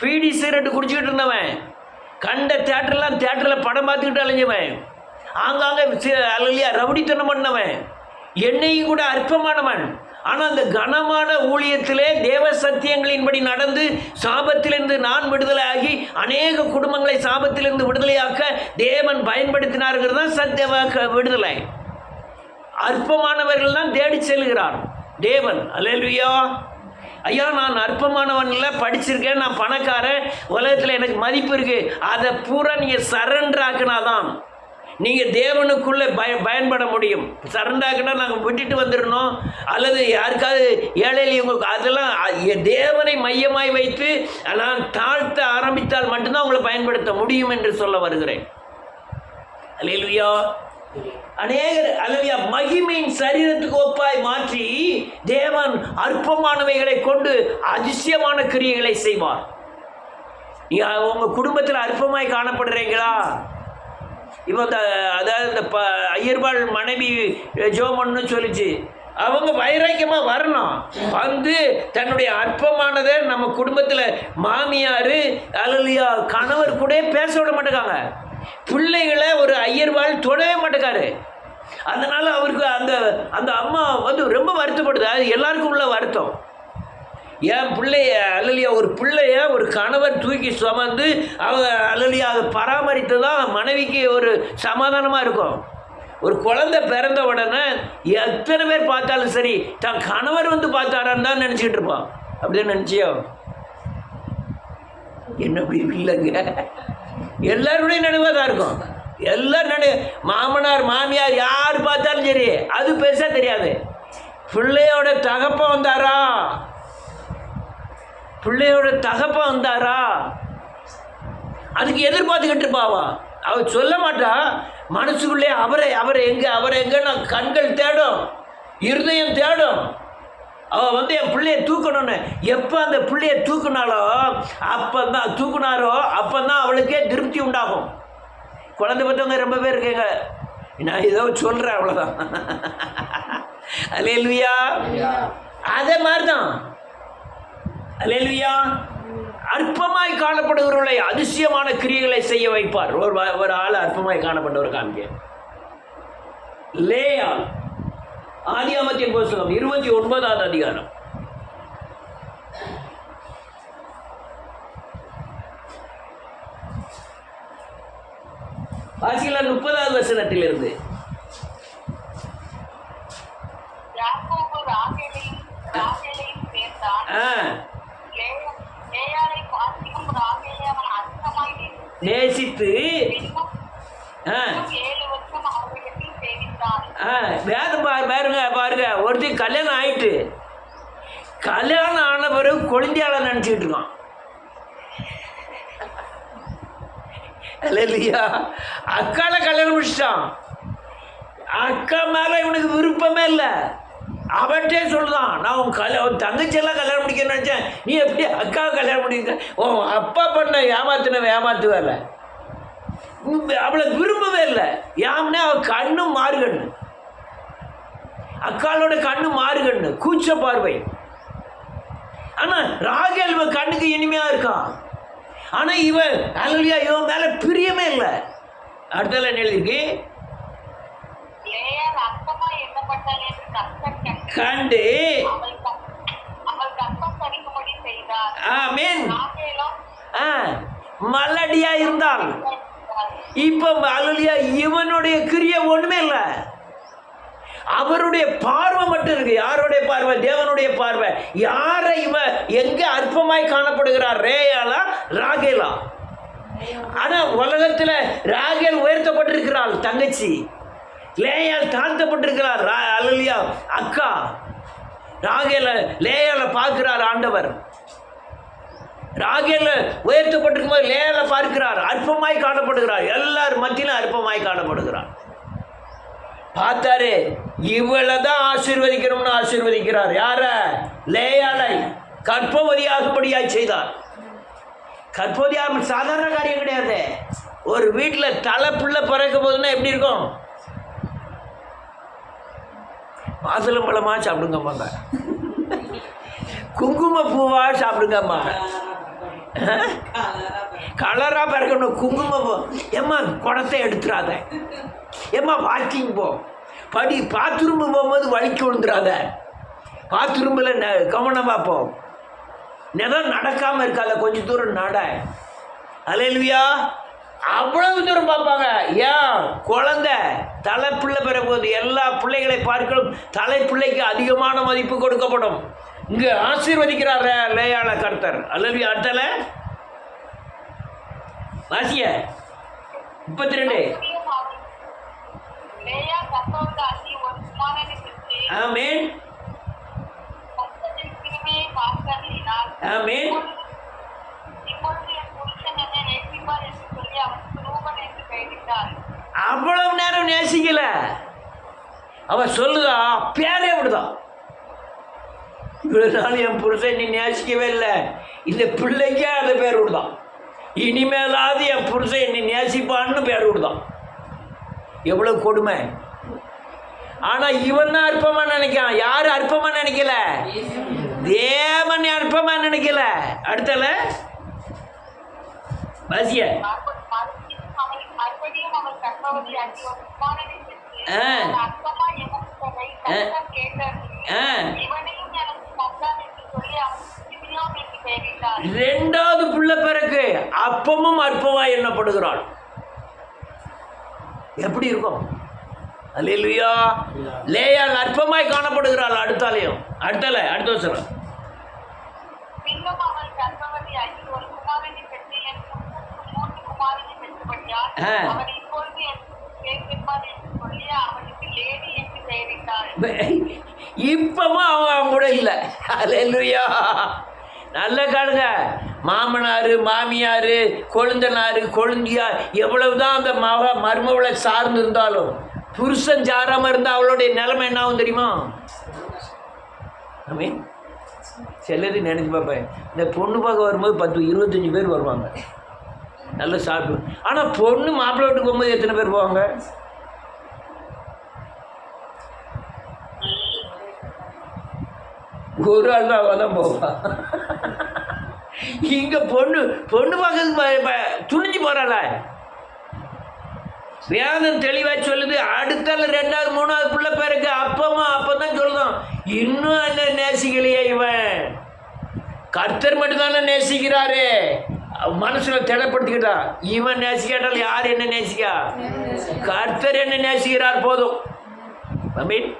பீடி சிகரெட்டு குடிச்சிக்கிட்டு இருந்தவன், கண்ட தேட்டரில் படம் பார்த்துக்கிட்டு அலைஞ்சவன், ஆங்காங்கே அல்லையா ரவுடித்தனம் பண்ணவன், என்னையும் கூட அற்பமானவன். ஆனால் அந்த கனமான ஊழியத்திலே தேவ சத்தியங்களின்படி நடந்து சாபத்திலிருந்து நான் விடுதலை ஆகி அநேக குடும்பங்களை சாபத்திலிருந்து விடுதலையாக்க தேவன் பயன்படுத்தினார்கள் தான் சத்திய விடுதலை. அற்பமானவர்கள் தான் தேடி செல்கிறார் தேவன். அல்லேலூயா. ஐயா, நான் அற்பமானவன் இல்லை, படிச்சிருக்கேன், நான் பணக்காரன், உலகத்தில் எனக்கு மதிப்பு இருக்குது, அதை பூரா நீங்கள் சரண்டர் ஆக்கினாதான் நீங்கள் தேவனுக்குள்ளே பயன்பட முடியும். சரண்டாக்கினா நாங்கள் விட்டுட்டு வந்துடணும், அல்லது யாருக்காவது ஏழையில் உங்களுக்கு அதெல்லாம் தேவனை மையமாய் வைத்து நான் தாழ்த்த ஆரம்பித்தால் மட்டும்தான் உங்களை பயன்படுத்த முடியும் என்று சொல்ல வருகிறேன். அல்லேலூயா. அநேகர் அல்லையா மகிமையின் சரீரத்துக்கு ஒப்பாய் மாற்றி தேவன் அற்பமானவைகளை கொண்டு அதிசயமான கிரியைகளை செய்வார். உங்கள் குடும்பத்தில் அற்பமாய் காணப்படுறீங்களா? இப்போ அதாவது இந்த ஐயர்பாள் மனைவி ஜோமன்னு சொல்லிச்சு, அவங்க வைராக்கியமாக வரணும், வந்து தன்னுடைய அற்பமானதை நம்ம குடும்பத்தில் மாமியார் அல்லையா கணவர் கூட பேச விட மாட்டேங்காங்க. பிள்ளைகளை ஒரு ஐயர்வாள் தொடவே மாட்டேக்காரு. அதனால் அவருக்கு அந்த அம்மா வந்து ரொம்ப வருத்தப்படுது. அது எல்லாருக்கும் உள்ள வருத்தம். என் பிள்ளைய அல்லலியா ஒரு பிள்ளைய ஒரு கணவர் தூக்கி சுமந்து அவங்க அல்லலியா அதை பராமரித்து தான் மனைவிக்கு ஒரு சமாதானமாக இருக்கும். ஒரு குழந்தை பிறந்த உடனே எத்தனை பேர் பார்த்தாலும் சரி தான் கணவர் வந்து பார்த்தாரான்னு தான் நினச்சிக்கிட்டு இருப்பான். அப்படின்னு நினச்சியோ? என்ன அப்படி இல்லைங்க, எல்லாருடைய நினைவாக தான் இருக்கும். எல்லாரும் மாமனார் மாமியார் யார் பார்த்தாலும் சரி அது பெருசாக தெரியாது. பிள்ளையோட தகப்பன் வந்தாரா, பிள்ளையோட தகப்பன் வந்தாரா, அதுக்கு எதிர்பார்த்துக்கிட்டு இருப்பாவா. அவர் சொல்ல மாட்டா, மனசுக்குள்ளே அவரை எங்கன்னா கண்கள் தேடும், இருதயம் தேடும். அவள் வந்து என் பிள்ளைய தூக்கணும்னு எப்போ அந்த பிள்ளைய தூக்குனாரோ அப்போதான் அவளுக்கே திருப்தி உண்டாகும். குழந்தை பெற்றவங்க ரொம்ப பேர் இருக்கீங்க, நான் ஏதோ சொல்கிறேன் அவ்வளோதான். அல்லேலூயா. அதே மாதிரி தான் அல்லேலூயா. அற்பமாய் காணப்படுகிறவர்களை அதிசயமான கிரியைகளை செய்ய வைப்பார். ஒரு ஆள் அற்பமாய் காணப்பட்டவர் காமிக்க. லேயா ஆதியாகமத்தின் புத்தகம் 29வது அதிகாரம். வாசிக்கலாம் 30வது வசனத்திலிருந்து. நேசித்து வேதம் பாருங்க பாருங்க, ஒருத்தர் கல்யாணம் ஆயிட்டு கல்யாணம் ஆன பிறகு குழந்தையால நினச்சிக்கிட்டு இருக்கான். இல்லையா? அக்கால கல்யாணம் முடிச்சிட்டான். அக்கா மேலே இவனுக்கு விருப்பமே இல்லை. அவன்கிட்டே சொல்லுதான், நான் உன் தங்கச்சியெல்லாம் கல்யாணம் முடிக்கணும்னு நினச்சேன், நீ எப்படி அக்காவை கல்யாணம் முடிக்க? அப்பா பண்ண ஏமாத்து வேலை. அவளை விரும்பவே இல்லை. ஏன்னா அவள் கண்ணு மாறுகண்ணு, அக்காளோட கண்ணு மாறுகண்ணு, கூச்ச பார்வை. ஆனால் ராகேல் இவன் கண்ணுக்கு இனிமையாக இருக்கான். ஆனால் இவன் அல்லையா, இவன் மேலே பிரியமே இல்லை. அடுத்தால எழுதிருக்கு, கண்டு மலடியா இருந்தால் இப்ப அல்லையா, இவனுடைய கிரியை ஒண்ணுமே இல்லை. அவருடைய பார்வை மட்டும் இருக்கு. யாருடைய பார்வை? தேவனுடைய பார்வை. யாரை இவன் எங்க அற்பமாய் காணப்படுகிறார்? ரேயாலா ராகேலா? ஆனா உலகத்துல ராகேல் உயர்த்தப்பட்டிருக்கிறாள் தங்கச்சி, லேயால் தாழ்த்தப்பட்டிருக்கிறார் அல்லையா அக்கா. ராகேல லேயால பார்க்கிறார் ஆண்டவர். ராகேல உயர்த்தப்பட்டிருக்கும் போது லேயால பார்க்கிறார், அற்பமாய் காணப்படுகிறார். எல்லாரும் மத்தியிலும் அற்பமாய் காணப்படுகிறார். பார்த்தாரு, இவளை தான் ஆசீர்வதிக்கணும்னு ஆசீர்வதிக்கிறார். யார? லேயாலை கற்பவதியாகும்படியாய் செய்தார். கற்பவதியாக சாதாரண காரியம் கிடையாது. ஒரு வீட்டில் தலை பிள்ளை பிறக்க போதுன்னா எப்படி இருக்கும்? மாதுளம்பழமா சாப்பிடுங்கம்மாங்க, குங்கும பூவா சாப்பிடுங்கம்மாங்க. கலராக பிறக்கணும் குங்குமம். ஏம்மா குடத்தை எடுத்துடாத, ஏம்மா வாக்கிங் போ, படி, பாத்ரூம்பு போகும்போது வலிக்கு விழுந்துடாத, பாத்ரூம்பில் கவனமாக போ, நிலம் நடக்காமல் இருக்காத, கொஞ்சம் தூரம் நட. அல்லேலூயா. அவ்வளவு தூரம் பார்ப்பாங்க. ஏன்? குழந்தை தலைப்பிள்ளை பெற போது எல்லா பிள்ளைகளை பார்க்கணும். தலைப்பிள்ளைக்கு அதிகமான மதிப்பு கொடுக்கப்படும். இங்கே ஆசீர்வதிக்கிறார் லேயால கர்த்தர். அல்லது அடுத்தல வாசிய 32. ஆமென் ஆமென். அவ்வளவு நேரம் நேசிக்கல. அவன் சொல்லுதா, பேரே விடுதான், இவ்வளவு நாள் என் புருஷன் நீ நேசிக்கவே இல்லை, இந்த பிள்ளைக்கே அந்த பேர் விடுதான், இனிமேலாவது என் புருஷன் என்னை நேசிப்பான்னு பேர் விடுதான். எவ்வளவு கொடுமை. ஆனால் இவன் தான் அற்பமா நினைக்கான். யாரு அற்பமா நினைக்கல? தேவன் அற்பமா நினைக்கல. அடுத்தல வாசிய ரெண்டாவது புள்ள பிறகு அப்பமும் அற்பமா எண்ணப்படுகிறாள். எப்படி இருக்கும்? அல்லேலூயா. லேயாள் அற்பமாய் காணப்படுகிறாள். அடுத்தாலையும் அடுத்த வருஷம் இப்பவும் அவன் கூட இல்லை. அல்லேலூயா. நல்ல காணுங்க. மாமனார் மாமியார் கொழுந்தனார் கொழுந்தியார் எவ்வளவுதான் அந்த மருமவளை சார்ந்து இருந்தாலும் புருஷன் சாராமல் இருந்தால் அவளுடைய நிலைமை என்ன ஆகும் தெரியுமா? ஆமீன். சிலது நினைச்சு பார்ப்பேன், இந்த பொண்ணு பார்க்க வரும்போது 10-25 பேர் வருவாங்க, நல்ல சாப்பிடு. ஆனால் பொண்ணு மாப்பிள்ளை வீட்டுக்கு போகும்போது எத்தனை பேர் போவாங்க? ஒரு ஆள் தான் அவள் தான் போவான். இங்கே பொண்ணு பார்க்கறதுக்கு துணிஞ்சு போகிறாள. வேதம் தெளிவாக சொல்லுது. அடுத்தால 2வது 3வது பிள்ளை பேருக்கு அப்போ தான் சொல்லுதான், இன்னும் என்ன நேசிக்கலையே இவன். கர்த்தர் மட்டும்தானே நேசிக்கிறாரு. மனசில் திடப்படுத்திக்கிட்டா இவன் நேசிக்காட்டால் யார் என்ன நேசிக்கா? கர்த்தர் என்ன நேசிக்கிறார் போதும். மீன்.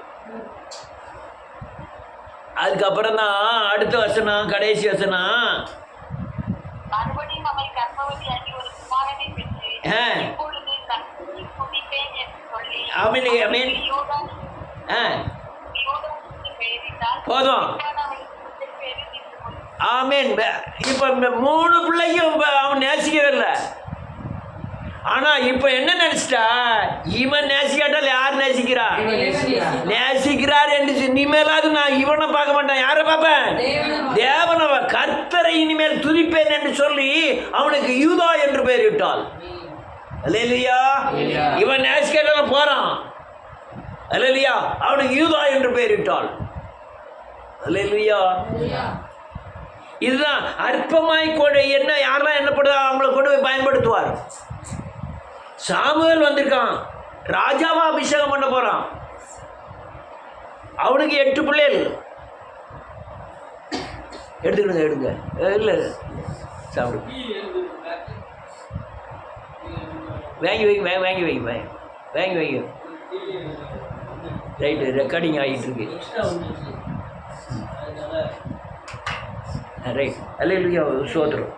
அதுக்கப்புறம் தான் அடுத்த வசனம், கடைசி வசனம், மறுபடியும் அவள் கர்ப்பவதியாகி ஒரு குமாரனை பெற்று இப்பொழுது கர்த்தரை துதிப்பேன் என்று சொல்லி போதும். ஆமேன். இப்ப 3 பிள்ளைக்கும் அவன் நேசிக்கவே இல்லை. ஆனா இப்ப என்ன நினைச்சிட்டா, இவன் நேசிக்காட்டால் யார் நேசிக்கிறா? நேசிக்கிறார் என்று இனிமேலாவது நான் இவனை பார்க்க மாட்டேன். யாரை பார்ப்பேன்? தேவனவ. கர்த்தரை இனிமேல் துதிப்பேன் என்று சொல்லி அவனுக்கு யூதா என்று பெயரிட்டாள். அல்லேலூயா. இவன் நேசிக்காட்டால் போறான். அல்லேலூயா. அவனுக்கு யூதா என்று பெயரிட்டாள். அல்லேலூயா. இதுதான் அற்பமாய் கொண்டு என்ன யாரெல்லாம் என்னப்படுதோ அவங்கள கொண்டு போய் பயன்படுத்துவார். சாமுவேல் வந்திருக்கான், ராஜாவா அபிஷேகம் பண்ண போறான். அவனுக்கு 8 பிள்ளைகள். எடுத்துக்கிடுங்க, எடுங்க. இல்லை சாப்பிடு, வாங்கி வைங்க, வாங்கி வைங்க, வாங்கி வைங்க. ரைட்டு, ரெக்கார்டிங் ஆகிட்டு இருக்கு. ரைட். அல்லேலூயா. சோதரம்.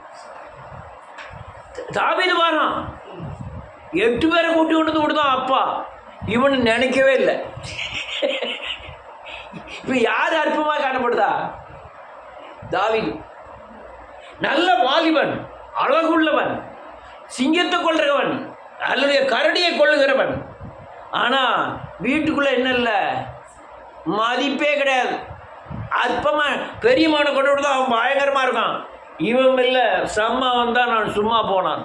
தாவீது வாரான், 8 பேரை கூட்டி கொண்டு விடுதான் அப்பா. இவன் நினைக்கவே இல்லை. இப்போ யார் அற்பமாக காணப்படுதா? தாவீது. நல்ல வாலிபன், அழகுள்ளவன், சிங்கத்தை கொள்றவன், அல்லது கரடியை கொள்ளுகிறவன். ஆனால் வீட்டுக்குள்ளே என்ன இல்லை, மதிப்பே கிடையாது. அற்பமாக பெரியமான கொண்டு விடுதான் அவன் பயங்கரமாக இருக்கான். இவன் இல்லை, செம்மா வந்தான், நான் சும்மா போனான்.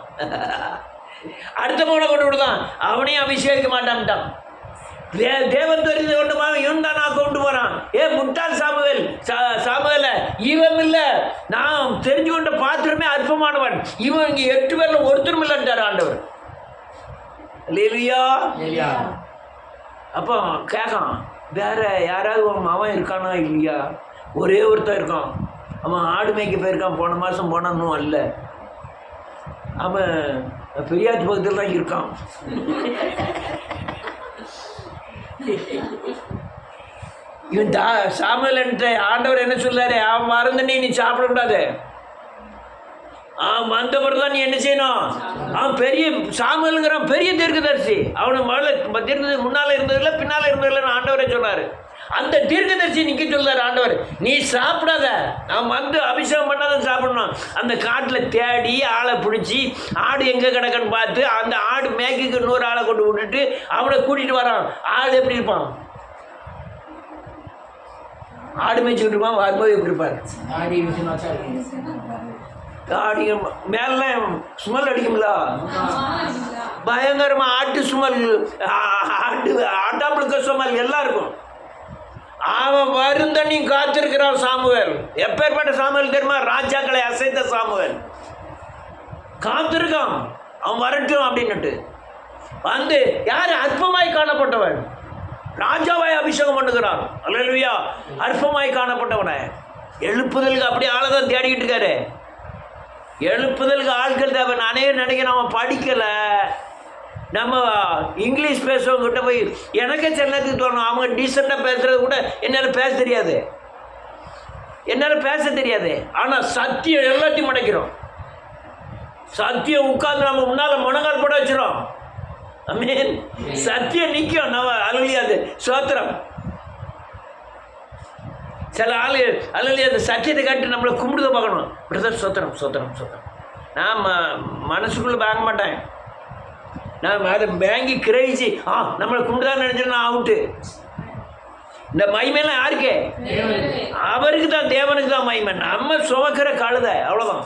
அடுத்த போன கொண்டு விடுதான், அவனையும் அபிஷேகிக்க மாட்டான்ட்டான். தேவன் தெரிந்து கொண்டு இவன் தான் நான் கொண்டு போறான். முட்டாள் சாமுவேல், சாமுவேல இவன் இல்லை, நான் தெரிஞ்சு கொண்ட பாத்திரமே அற்பமானவன். இவன் இங்கே 8 பேர்ல ஒருத்தரும் இல்லைன்றார் ஆண்டவர். இல்லையா? அப்போ கேட்கான், வேற யாராவது உன் அவன் இருக்கானா? இல்லையா, ஒரே ஒருத்தன் இருக்கான். அவன் ஆடு மேய்க்க போயிருக்கான், போன மாதம் போனான்னு அல்ல, அவன் பெரியாச்சி பக்கத்தில் தான் இருக்கான். இவன் சாமுவேல் ஆண்டவர் என்ன சொல்லாரு, அவன் மறந்துனே நீ சாப்பிடக்கூடாது. வந்தவர் தான் நீ என்ன செய்யணும். அவன் பெரிய சாமுவேலுங்கிறான், பெரிய தீர்க்கதரிசி. அவனு முதல்ல தீர்க்கதரிசி முன்னால் இருந்ததில்லை, பின்னால் இருந்ததில்லைன்னு ஆண்டவரே சொன்னார். அந்த தீர்க்கதரிசி நிற்க சொல்றாரு ஆண்டவர், நீ சாப்பிடாத, அவன் வந்து அபிஷேகம் பண்ணாதான் சாப்பிடணும். அந்த காட்டில் தேடி ஆளை பிடிச்சி ஆடு எங்கே கிடக்குன்னு பார்த்து அந்த ஆடு மேய்க்கு 100 ஆளை கொண்டு விட்டுட்டு அவனை கூட்டிகிட்டு வரான். ஆள் எப்படி இருப்பான்? ஆடு மேய்ச்சிக்கிட்டு இருப்பான். வரும்போது எப்படி இருப்பார்? மேல ஸ்மெல் அடிக்கும்ல, பயங்கரமா ஆட்டு ஸ்மெல், ஆட்டாம்புழுக்க ஸ்மெல் எல்லாம் இருக்கும். அவன் வருந்தண்ணி காத்திருக்கிறான் சாமுவேல். எப்பேற்பட்ட சாமுவேல் தெரியுமா? ராஜாக்களை அசைத்த சாமுவேல். காத்திருக்கான், அவன் வரட்டும் அப்படின்னுட்டு. வந்து யார்? அற்பமாய் காணப்பட்டவன் ராஜாவாய் அபிஷேகம் பண்ணுகிறான். அல்லேலூயா. அற்பமாய் காணப்பட்டவனை எழுப்புதலுக்கு அப்படியே ஆளை தான் தேடிக்கிட்டு இருக்காரு. எழுப்புதலுக்கு ஆட்கள் தேவை. நானே நினைக்கிறேன், அவன் படிக்கலை. நம்ம இங்கிலீஷ் பேசுறவங்ககிட்ட போய் எனக்கே செல்லத்துக்கு தோணும், அவங்க டீசெண்டாக பேசுறது கூட என்னால் பேச தெரியாது, என்னால் பேச தெரியாது. ஆனால் சத்தியம் எல்லாத்தையும் மடைக்கிறோம். சத்தியம் உட்கார்ந்து நம்ம முன்னால் முனங்கால் போட வச்சிடும். ஐ மீன் சத்தியம் நிற்கும். நம்ம அலுவலியாது சோத்திரம். சில ஆள் அலுவலியாது சத்தியத்தை காட்டி நம்மளை கும்பிடுத பார்க்கணும். பிரதர் சோத்திரம் சோத்திரம் சோத்திரம். நான் மனசுக்குள்ளே வாங்க மாட்டேன். நான் அதை பேங்கி கிரகிச்சு நம்மளை கும்பிட்டுதான் நினைச்சேன், நான் அவுட்டு. இந்த மகிமையெல்லாம் யாருக்கு? அவருக்கு தான், தேவனுக்கு தான் மகிமை. நம்ம சுமக்கிற கழுதை, அவ்வளோதான்.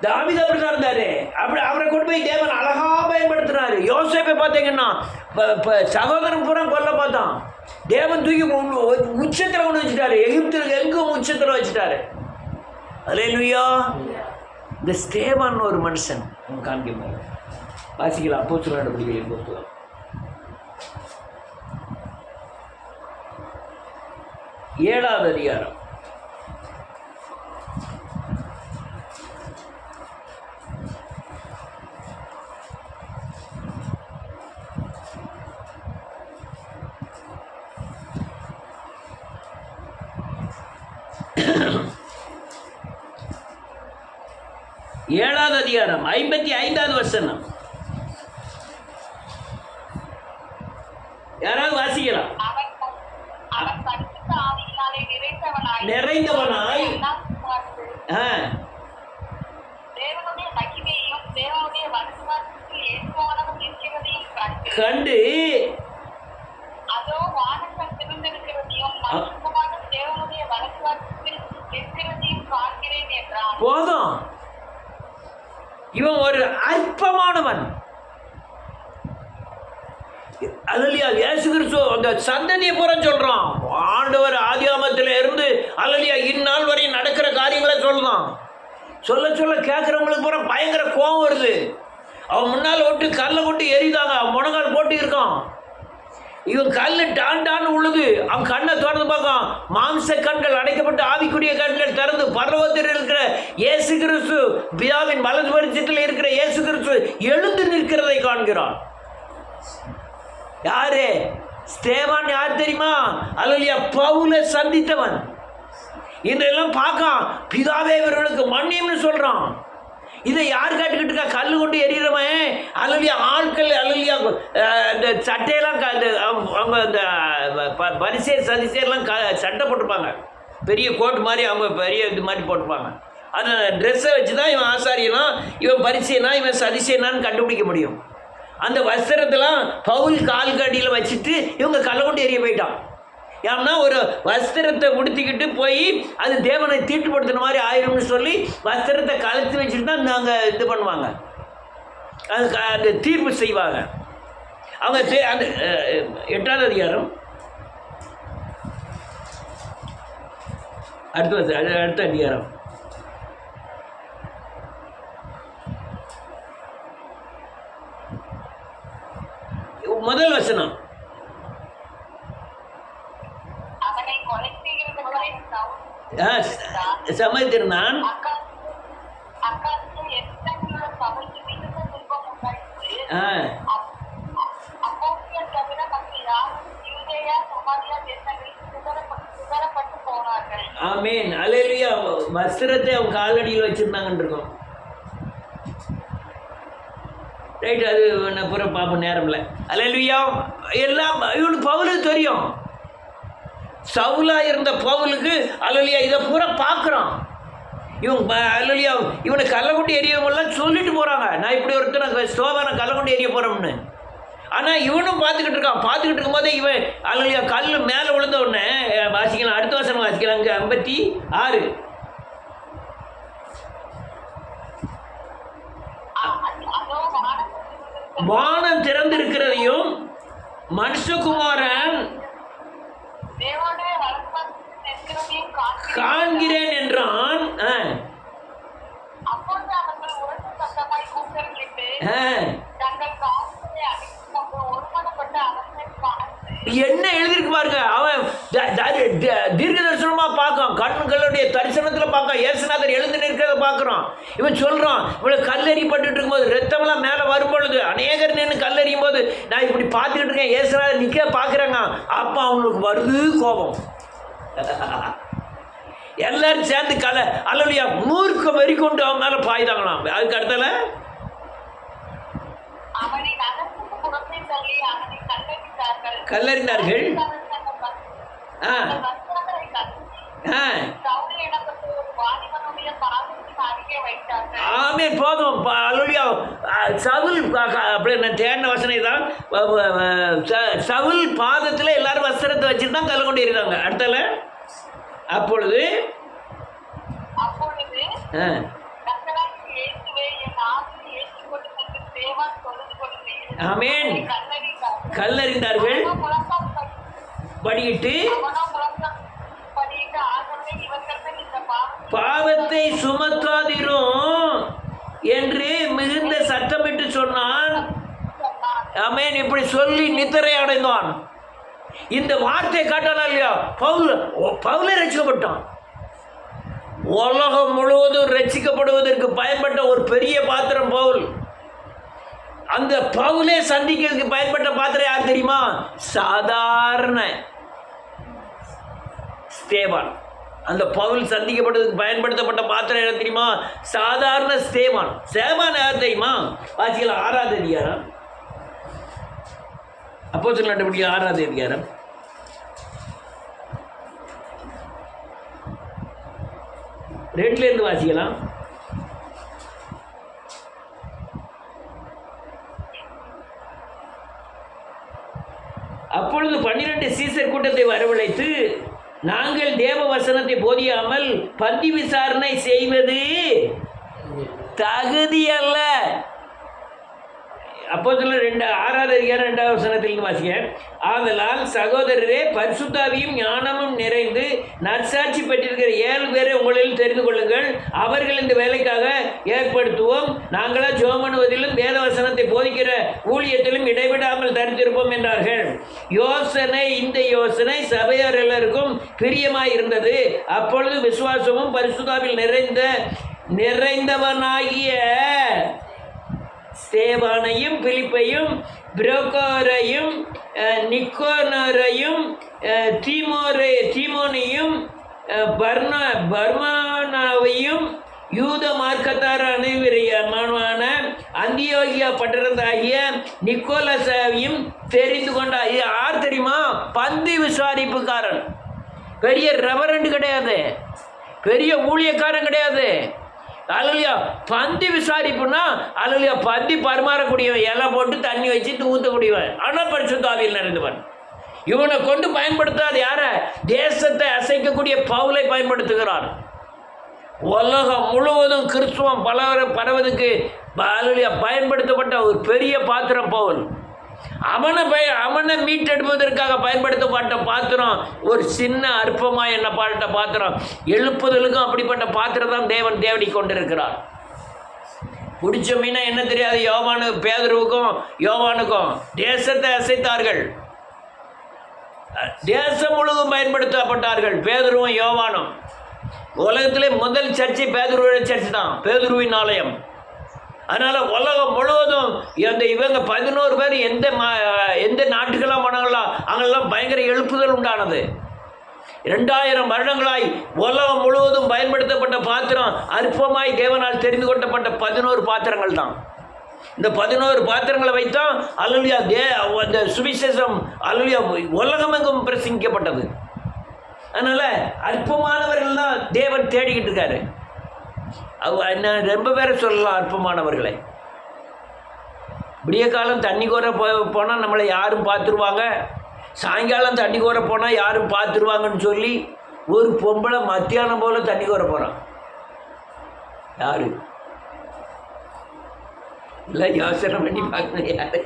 தாவீது அப்படி தான் இருந்தாரு. அப்படி அவரை கொண்டு போய் தேவன் அழகா பயன்படுத்தினாரு. யோசேப்பை பார்த்தீங்கன்னா சகோதரன் பூரா கொல்ல பார்த்தான். தேவன் தூக்கி உச்சத்தில் கொண்டு வச்சுட்டாரு. எகிப்தில் எங்கும் உச்சத்தில் வச்சுட்டாரு. அல்லேலூயா. இந்த ஸ்தேவான் ஒரு மனுஷன் காண்பிப்பார். வாசிக்கலாம் அப்போஸ்தலர் நடவடிக்கைகளின் புத்தகம். ஏழாவது அதிகாரம். 7வது அதிகாரம் 55வது வசனம். யாராவது வாசிக்கலாம். அவன் பரிசுத்த ஆவியினாலே நிறைந்தவனாய் தேவனுடைய மகிமையையும் தேவனுடைய வலதுபார்சத்தில் இயேசுவானவர் இருக்கிறதையும் கண்டு அதோ வானங்கள் திறந்திருக்கிறதையும் மனுஷமான தேவனுடைய வலதுபார்சத்தில் இருக்கிறதையும் காண்கிறேன் என்றான். போதும். இவன் ஒரு அற்பமானவன். அல்லேலூயா. இயேசு கிறிஸ்து அந்த சந்ததியை பூரா சொல்றான். ஆண்டவர் ஆதியாமத்தில் இருந்து அல்லேலூயா இந்நாள் வரை நடக்கிற காரியங்களை சொல்றான். சொல்ல சொல்ல கேட்குறவங்களுக்கு பூரா பயங்கர கோபம் வருது. அவன் முன்னால் விட்டு கல்லை கொண்டு எரிதாங்க. முனங்கால் போட்டு இருக்கான். இவன் கல் டான்னு உழுது. அவன் கண்ணை திறந்து பார்க்கான். மாம்ச கண்கள் அடைக்கப்பட்டு ஆவிக்குரிய கண்கள் திறந்து பரலோகத்தில் இருக்கிற இயேசு கிறிஸ்து பிதாவின் வலது பரிசத்தில் இருக்கிற இயேசு கிறிஸ்து எழுந்து நிற்கிறதை காண்கிறான். யாரு? ஸ்தேவான். யார் தெரியுமா? அல்லேலூயா பவுலை சந்தித்தவன். இதெல்லாம் பார்க்கான். பிதாவே இவர்களுக்கு மன்னியும்னு சொல்றான். இதை யார் கேட்டுக்கிட்டு இருக்கா? கல் கொண்டு எறிகிறவன். அல்லேலூயா ஆட்கள் அல்லேலூயா இந்த சட்டையெல்லாம் அவங்க இந்த பரிசேர் சதிசேர்லாம் சட்டை போட்டிருப்பாங்க. பெரிய கோட் மாதிரி அவங்க பெரிய இது மாதிரி போட்டிருப்பாங்க. அந்த ட்ரெஸ்ஸை வச்சு தான் இவன் ஆசாரியனா, இவன் பரிசேனா, இவன் சதிசேனான்னு கண்டுபிடிக்க முடியும். அந்த வஸ்திரத்தெல்லாம் பவுல் கால்கடியில் வச்சுட்டு இவங்க கல்லை கொண்டு எறிய போயிட்டான். ஏன்னா ஒரு வஸ்திரத்தை உடுத்திக்கிட்டு போய் அது தேவனை தீட்டுப்படுத்தின மாதிரி ஆயிரும்னு சொல்லி வஸ்திரத்தை கழுத்து வச்சுட்டு தான் நாங்கள் இது பண்ணுவாங்க. அது அந்த தீர்ப்பு செய்வாங்க அவங்க. அந்த 8வது அதிகாரம் அடுத்த அதிகாரம் முதல் வசனம். சமைத்திருந்தான். ஆமென். அல்லேலூயா. வஸ்திரத்தை அவன் காலடியில் வச்சிருந்தாங்கன்னு இருக்கும். ரைட். அது பூரா பார்ப்போம் நேரம் இல்லை. அல்லேலூயா. எல்லாம் இவனுக்கு பவுலுக்கு தெரியும். சவுலா இருந்த பவுலுக்கு அல்லேலூயா இதை பூரா பார்க்குறான். இவன் அல்லேலூயா இவனை கல்லை கொண்டு எரியவங்கெல்லாம் சொல்லிட்டு போகிறாங்க. நான் இப்படி ஒருத்தனை ஸ்தோபானை கல்லை கொண்டு எரிய போகிறோம்னு. ஆனால் இவனும் பார்த்துக்கிட்டு இருக்கான். பார்த்துக்கிட்டு இருக்கும்போதே இவன் அல்லேலூயா கல் மேலே விழுந்த உடனே வாசிக்கலாம். அடுத்த வசனம் வாசிக்கலாம். அங்கே 56. வானம் திறந்திருக்கிறதையும் மனுஷகுமாரன் காண்கிறேன் என்றான். என்ன எழுதிருக்கு பாருங்க. அவன் தீர்க்க தரிசனமா பார்க்கான். கண்களுடைய தரிசனத்தில் பார்க்கான். இயேசுநாதர் எழுந்து நிற்கிறத பார்க்குறான். இவன் சொல்றான், இவளை கல்லெறிப்பட்டு இருக்கும்போது ரத்தமெல்லாம் மேலே வரும்பொழுது அநேகர் நின்று கல்லெறியும் போது நான் இப்படி பார்த்துக்கிட்டு இருக்கேன். இயேசுநாதர் நிற்க பார்க்குறாங்க. அப்போ அவங்களுக்கு வருது கோபம். எல்லாரும் சேர்ந்து அல்லேலூயா மூர்க்க வெறி கொண்டு அவன் மேலே பாய்தாங்களாம். அதுக்கு அடுத்தல கல்லறிந்தார்கள். ஆமென். போதும். அல்லேலூயா. சவுல் அப்படி நான் தேடின வசனை தான். சவுல் பாதத்தில் எல்லாரும் வஸ்திரத்தை வச்சுட்டு தான் கல்லை கொண்டு எறிந்தாங்க. அடுத்தல அப்பொழுது ஆமென் கல்லறிந்தார்கள். படியிட்டு பாவத்தை சுமக்காதிரும் என்று மிகுந்த சத்தமிட்டு சொன்னான். ஆமென். இப்படி சொல்லி நித்திரை அடைந்தான். இந்த வார்த்தை காட்டானா இல்லையா? பவுலே ரட்சிக்கப்பட்டான். உலகம் முழுவதும் ரட்சிக்கப்படுவதற்கு பயன்பட்ட ஒரு பெரிய பாத்திரம் பவுல். அந்த பவுலே சந்திக்கிறதுக்கு பயன்பட்ட பாத்திரம் யார் தெரியுமா? சாதாரண ஸ்தேவான். அந்த பவுல் சந்திக்கப்பட்டதுக்கு பயன்படுத்தப்பட்ட பாத்திரம் என்ன தெரியுமா? சாதாரண ஸ்தேவான். சேவான் யார் தெரியுமா? வாசிக்கலாம் 6ஆவது அதிகாரம், அப்போஸ்தலர் நடவடிக்கைகள் 6ஆவது அதிகாரம். ரெண்டுலேருந்து வாசிக்கலாம். அப்பொழுது 12 சீசர் கூட்டத்தை வரவழைத்து, நாங்கள் தேவ வசனத்தை போதியாமல் பந்தி விசாரணை செய்வது தகுதி அல்ல. அப்போஸ்தலர் 6ஆவது அதிகாரம் 2வது வசனத்திலிருந்து வாசிக்க. ஆதலால் சகோதரரே, பரிசுத்தாவியும் ஞானமும் நிறைந்து நற்சாட்சி பெற்றிருக்கிற 7 பேரை உங்களில் தெரிந்து கொள்ளுங்கள். அவர்கள் இந்த வேலைக்காக ஏற்படுத்துவோம். நாங்களா ஜெபம் பண்ணுவதிலும் வேத வசனத்தை போதிக்கிற ஊழியத்திலும் இடைவிடாமல் தரித்திருப்போம் என்றார்கள். இந்த யோசனை சபையார் எல்லாருக்கும் பிரியமாய் இருந்தது. அப்பொழுது விசுவாசமும் பரிசுத்தாவில் நிறைந்தவனாகிய ஸ்தேவானையும் பிலிப்பையும் புரோக்கோரையும் நிக்கோனரையும் தீமோனையும் பர்மானாவையும் யூத மார்க்கத்தார் அனைவரையுமான அந்தியோகியா பட்டணத்தாகிய நிக்கோலசாவையும் தெரிந்து கொண்டார். இது யார் தெரியுமா? பந்தி விசாரிப்புக்காரன். பெரிய ரெவரண்ட் கிடையாது, பெரிய ஊழியக்காரன் கிடையாது. அல்லையா பந்தி விசாரிப்புனா அல்லையா பந்தி பரிமாறக்கூடியவன், இலை போட்டு தண்ணி வச்சு ஊற்றக்கூடியவன், ஆனால் பரிசுத்த ஆவியில் நிறைந்தவன். இவனை கொண்டு பயன்படுத்தாது யார? தேசத்தை அசைக்கக்கூடிய பவுலை பயன்படுத்துகிறார். உலகம் முழுவதும் கிறிஸ்துவம் பரவதுக்கு பயன்படுத்தப்பட்ட ஒரு பெரிய பாத்திரம் பவுல். அவனை மீட்டெடுப்பதற்காக பயன்படுத்தப்பட்ட பாத்திரம் ஒரு சின்ன அற்பமாக எண்ணப்பட்ட பாத்திரம். எழுப்புதலுக்கும் அப்படிப்பட்ட பாத்திரம் தான் தேவன் தேடி கொண்டிருக்கிறார். பிடிச்ச மீனா என்ன தெரியாது பேதுருவுக்கும் யோவானுக்கும் தேசத்தை அசைத்தார்கள். தேசம் முழுவதும் பயன்படுத்தப்பட்டார்கள் பேதுருவும் யோவானும். உலகத்திலே முதல் சர்ச்சை பேதுருவின் சர்ச்சை தான், பேதுருவின் ஆலயம். அதனால் உலகம் முழுவதும் இவங்க 11 பேர் எந்த நாட்டுக்கெல்லாம் போனாங்களோ அங்கெல்லாம் பயங்கர எழுப்புதல் உண்டானது. 2000 வருடங்களாய் உலகம் முழுவதும் பயன்படுத்தப்பட்ட பாத்திரம் அற்பமாய் தேவனால் தெரிந்து கொள்ளப்பட்ட 11 பாத்திரங்கள் தான். இந்த 11 பாத்திரங்களை வைத்தான் அல்லேலூயா அந்த சுவிசேஷம் அல்லேலூயா உலகமெங்கும் பிரசங்கிக்கப்பட்டது. அதனால் அற்பமானவர்கள் தான் தேவன் தேடிக்கிட்டு இருக்காரு. என்ன ரொம்ப பேரை சொல்லலாம் அற்பமானவர்களை. விடிய காலம் தண்ணி கோர போனால் நம்மளை யாரும் பார்த்துருவாங்க, சாயங்காலம் தண்ணி கோர போனால் யாரும் பார்த்துருவாங்கன்னு சொல்லி ஒரு பொம்பளை மத்தியானம் போல் தண்ணி கோர போகிறான். யாரு இல்லை யோசனை பண்ணி பார்க்கணும். யாரு?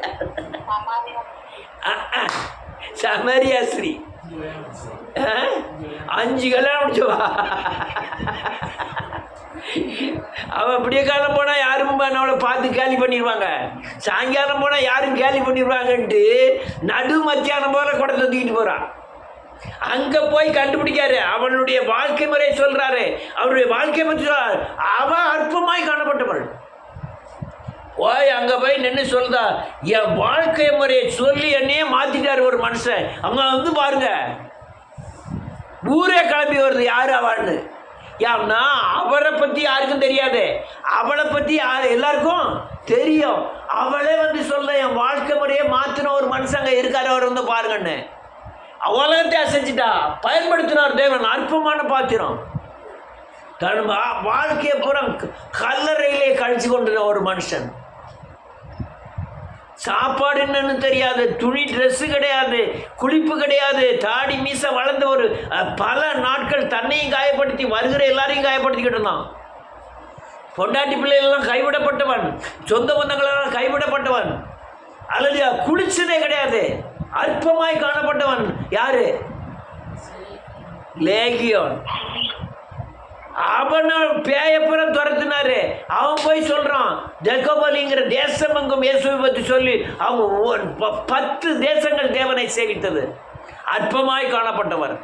சமரியாஸ்ரீ 5 கல்யாணம் முடிச்சுவா. அவன் அப்படியே காலம் போனால் யாரும் நம்மளை பார்த்து கேலி பண்ணிடுவாங்க, சாயங்காலம் போனால் யாரும் கேலி பண்ணிடுவாங்கன்ட்டு நடு மத்தியானம் போல கூட தூக்கிட்டு போகிறான். அங்கே போய் கண்டுபிடிக்காரு, அவனுடைய வாழ்க்கை முறை சொல்கிறாரு, அவனுடைய வாழ்க்கை பற்றி சொல்கிறார். அவன் அற்பமாய் காணப்பட்டவள். போய் அங்கே போய் நின்று சொல்லுதா, என் வாழ்க்கை முறையை சொல்லி என்னையே மாற்றிட்டார் ஒரு மனுஷன். அவங்க பாருங்க, ஊரே கிளம்பி வருது யார் அவள்னு. ஏன்னா அவரை பற்றி யாருக்கும் தெரியாது, அவளை பற்றி எல்லாருக்கும் தெரியும். அவளே சொல்ல என் வாழ்க்கை முறையை மாற்றின ஒரு மனுஷங்க இருக்காரு, அவர் பாருங்கன்னு. உலகத்தை அசைச்சிட்டா பயன்படுத்தினார் தேவன். அற்பமான பாத்திரம். தன் வாழ்க்கையை பூரா கல்லறையிலே கழிச்சு கொண்டு ஒரு மனுஷன். சாப்பாடு என்னன்னு தெரியாது, துணி ட்ரெஸ்ஸு கிடையாது, குளிப்பு கிடையாது, தாடி மீச வளர்ந்த ஒரு பல நாட்கள் தன்னையும் காயப்படுத்தி வருகிற எல்லாரையும் காயப்படுத்திக்கிட்டு இருந்தான். பொண்டாட்டி பிள்ளைகளெல்லாம் கைவிடப்பட்டவன், சொந்த பந்தங்களெல்லாம் கைவிடப்பட்டவன். அல்லது குளிச்சதே கிடையாது, அற்பமாய் காணப்பட்டவன். யாரு? லேகியோன். அவனை பேயப்புறம் துரத்தினாரு. அவன் போய் சொல்கிறான், தெக்கோபலிங்கிற தேசம் எங்கும் இயேசுவை பற்றி சொல்லி அவங்க 10 தேசங்கள் தேவனை சேவித்தது. அற்பமாய் காணப்பட்டவர்.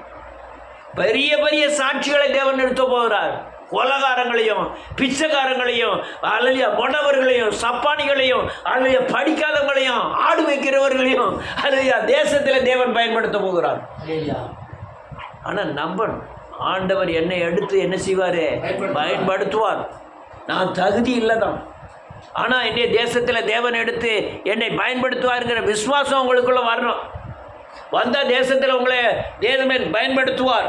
பெரிய பெரிய சாட்சிகளை தேவன் எடுத்து போகிறார். கொலகாரங்களையும் பிச்சைக்காரங்களையும் அல்லையா மொடவர்களையும் சப்பானிகளையும் அல்லையா படிக்காதவங்களையும் ஆடு வைக்கிறவர்களையும் அல்லையா தேசத்தில் தேவன் பயன்படுத்த போகிறார். ஆனால் நம்பணும், ஆண்டவர் என்னை எடுத்து என்ன செய்வார்? பயன்படுத்துவார். நான் தகுதி இல்லை தான், ஆனால் என்னுடைய தேசத்தில் தேவன் எடுத்து என்னை பயன்படுத்துவாருங்கிற விசுவாசம் உங்களுக்குள்ளே வரணும். வந்தால் தேசத்தில் உங்களை தேவன் பயன்படுத்துவார்.